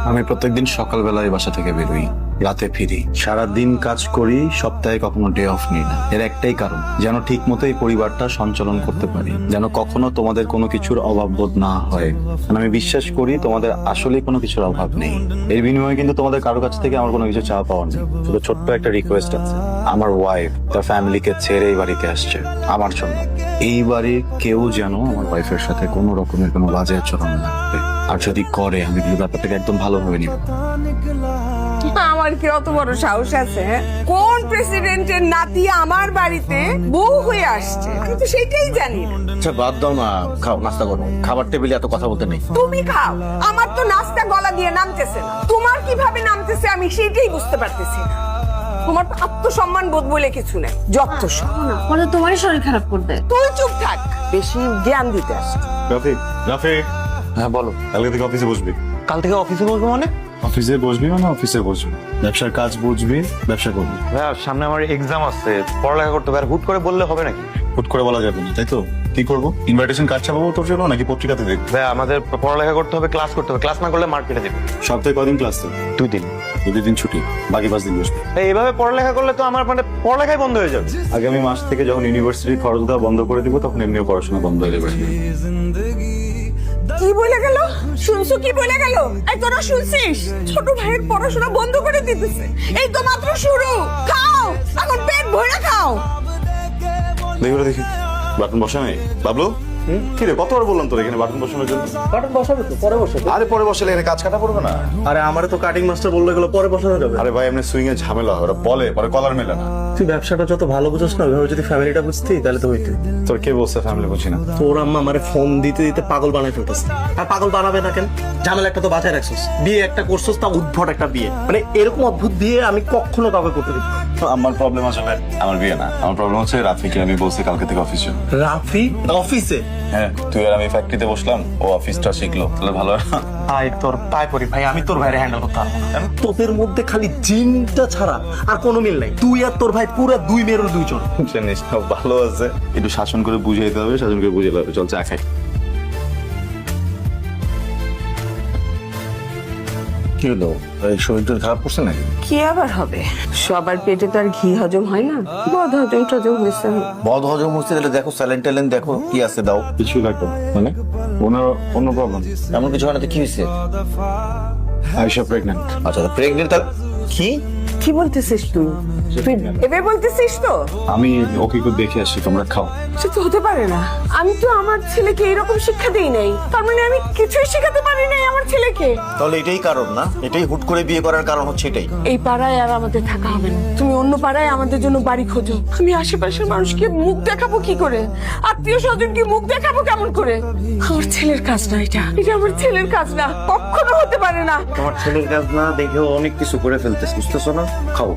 আমি প্রত্যেকদিন সকালবেলায় বাসা থেকে বেরোই, রাতে ফিরি, সারা দিন কাজ করি, সপ্তাহে কখনো ডে অফ নিই না। এর একটাই কারণ, যেন ঠিক মতো এই পরিবারটা সঞ্চালন করতে পারি, যেন কখনো তোমাদের কোনো কিছুর অভাব বোধ না হয়। কারণ আমি বিশ্বাস করি তোমাদের আসলে কোনো কিছুর অভাব নেই। এর বিনিময়ে কিন্তু তোমাদের কারো কাছ থেকে আমার কোনো কিছু চাওয়া পাওয়া নেই। শুধু ছোট্ট একটা রিকোয়েস্ট আছে, আমার ওয়াইফ তার ফ্যামিলিকে ছেড়ে এই বাড়িতে আসছে আমার জন্য। এই বাড়ির কেউ যেন আমার ওয়াইফের সাথে কোনো রকমের কোনো বাজে আচরণ না করে, আর যদি করে আমি কিন্তু ব্যাপারটাকে একদম ভালোভাবে নিব। আমার কি অত বড় সাহস আছে? কোন প্রেসিডেন্টের নাতি আমার বাড়িতে বউ হয়ে আসছে? আমি তো সেটাই জানি না। আচ্ছা বাদ দাও না, খাও, নাস্তা করো। খাবার টেবিলে এত কথা বলতে নেই। তুমি খাও, আমার তো নাস্তা গলা দিয়ে নামতেছে না। তোমার কিভাবে নামতেছে আমি সেটাই বুঝতে পারতেছি না। তোমার তো আত্মসম্মান বোধ বলে কিছু নেই, যত সব। মানে তোমারই শরীর খারাপ করবে। তুই চুপ থাক, বেশি জ্ঞান দিতে আসছে। রাফিক, রাফিক, হ্যাঁ বলো। কালকে থেকে অফিসে বসবি। কাল থেকে অফিসে বসবো মানে? অফিসে বসবি মানে অফিসে বসবি, ব্যবসার কাজ বুঝবি, ব্যবসা করবি। ভাইয়া সামনে আমার এক্সাম আছে, পড়ালেখা করতে হবে। আর হুট করে বললে হবে নাকি? হুট করে বলা যাবে না, তাই তো? কি করবো? ইনভাইটেশন কার্ড ছাপাবো তোর জন্য নাকি পত্রিকাতে দেখবো? ভাইয়া আমাদের পড়ালেখা করতে হবে, ক্লাস করতে হবে। ক্লাস না করলে মার্ক কেটে দেবে। সপ্তাহে কদিন ক্লাস তো? 2 দিন। 2 দিন ছুটি, বাকি 5 দিন বসবি। এইভাবে পড়ালেখা করলে তো আমার মানে পড়ালেখাই বন্ধ হয়ে যাবে। আগামী মাস থেকে যখন ইউনিভার্সিটির খরচ দেওয়া বন্ধ করে দিব, তখন এমনিও পড়াশোনা বন্ধ হয়ে যাবে। কি বলে গেল? শুনছো কি বলে গেল? এই তোরা শুনছিস? ছোট ভাইয়ের পড়াশোনা বন্ধ করে দিতেছে। এই তো মাত্র শুরু। খাও, এখন পেট ভরে খাও। দেখি ওটা দেখি, বাটন বসা নাই বাবলু? কি রে, কতবার বললাম তোর এখানে বাটন বসানোর জন্য? বাটন বসাবে তো, পরে বসাবে। আরে পরে বসালে এখানে কাজ কাটা পড়বে না? আরে আমারে তো কাটিং মাস্টার বললো এগুলো পরে বসানো যাবে। আরে ভাই এমনি সুইং এ ঝামেলা হয়, ওরা বলে পরে কলার মেলে না। তুই ব্যবসাটা যত ভালো বুঝোস না, ওইভাবে যদি ফ্যামিলিটা বুঝতি তাহলে তো হইতো। তোর কে বলছে ফ্যামিলি বুঝি না? তোর আম্মা আমারে ফোন দিতে দিতে পাগল বানাই ফেলতেছে। আর পাগল বানাবে না কেন? ঝামেলা একটা তো বাঁচায় রাখছিস, বিয়ে একটা করছিস, তা উদ্ভট একটা বিয়ে। মানে এরকম অদ্ভুত বিয়ে আমি কখনো কাউকে করতে দিই। আমার প্রবলেম আসলে আমার বিয়ে না, আমার প্রবলেম হচ্ছে রাফিকে আমি বলছি কালকে থেকে অফিসে। রাফি অফিসে? হ্যাঁ, তুই আর আমি ফ্যাক্টরিতে বসলাম, ও অফিসটা শিখলো, তাহলে ভালো হয় না? ভাই তোর পায়ে পড়ি ভাই, আমি তোর ভাইরে হ্যান্ডেল করতে পারবো না। তোদের মধ্যে খালি জিনটা ছাড়া আর কোনো মিল নাই। তুই আর তোর ভাই পুরো 2 মেরুর 2 জন। জানিস না, ভালো আছে, একটু শাসন করে বুঝাইতে হবে, শাসন করে বুঝাইতে হবে। চল চা খাই। কি হলো, শরীরটা খারাপ করছে নাকি? কি আবার হবে? সবার পেটে তো আর ঘি হজম হয় না, বদ হজম টজম হয়েছে। বদ হজম হচ্ছে, তাহলে দেখো স্যালাইন ট্যালেন দেখো কি আছে, দাও। কিছু লাগবে না। মানে ওনার অন্য প্রবলেম? এমন কিছু হয় না তো কি হয়েছে? আয়েশা প্রেগন্যান্ট। আচ্ছা প্রেগনেন্ট? কি কি বলতেছিস তুই? তুই এবার বলতেছিস তো? আমি ওকে একটু দেখে আসি, তোমরা খাও। সে তো হতে পারে না। আমি তো আমার ছেলেকে এরকম শিক্ষা দেই নাই। তার মানে আমি কিছুই শেখাতে পারি নাই আমার ছেলেকে। তাহলে এটাই কারণ না? এটাই হুট করে বিয়ে করার কারণ হচ্ছে এটাই? এই পাড়ায় আর আমাদের থাকা হবে না। তুমি অন্য পাড়ায় আমাদের জন্য বাড়ি খোঁজো। আমি আশেপাশের মানুষকে মুখ দেখাবো কি করে? আত্মীয় স্বজনকে মুখ দেখাবো কেমন করে? আমার ছেলের কাজ না এটা, এটা আমার ছেলের কাজ না, কখনো হতে পারে না। তোমার ছেলের কাজ না দেখেও অনেক কিছু করে ফেলতেছ, বুঝতেছো না? খাও।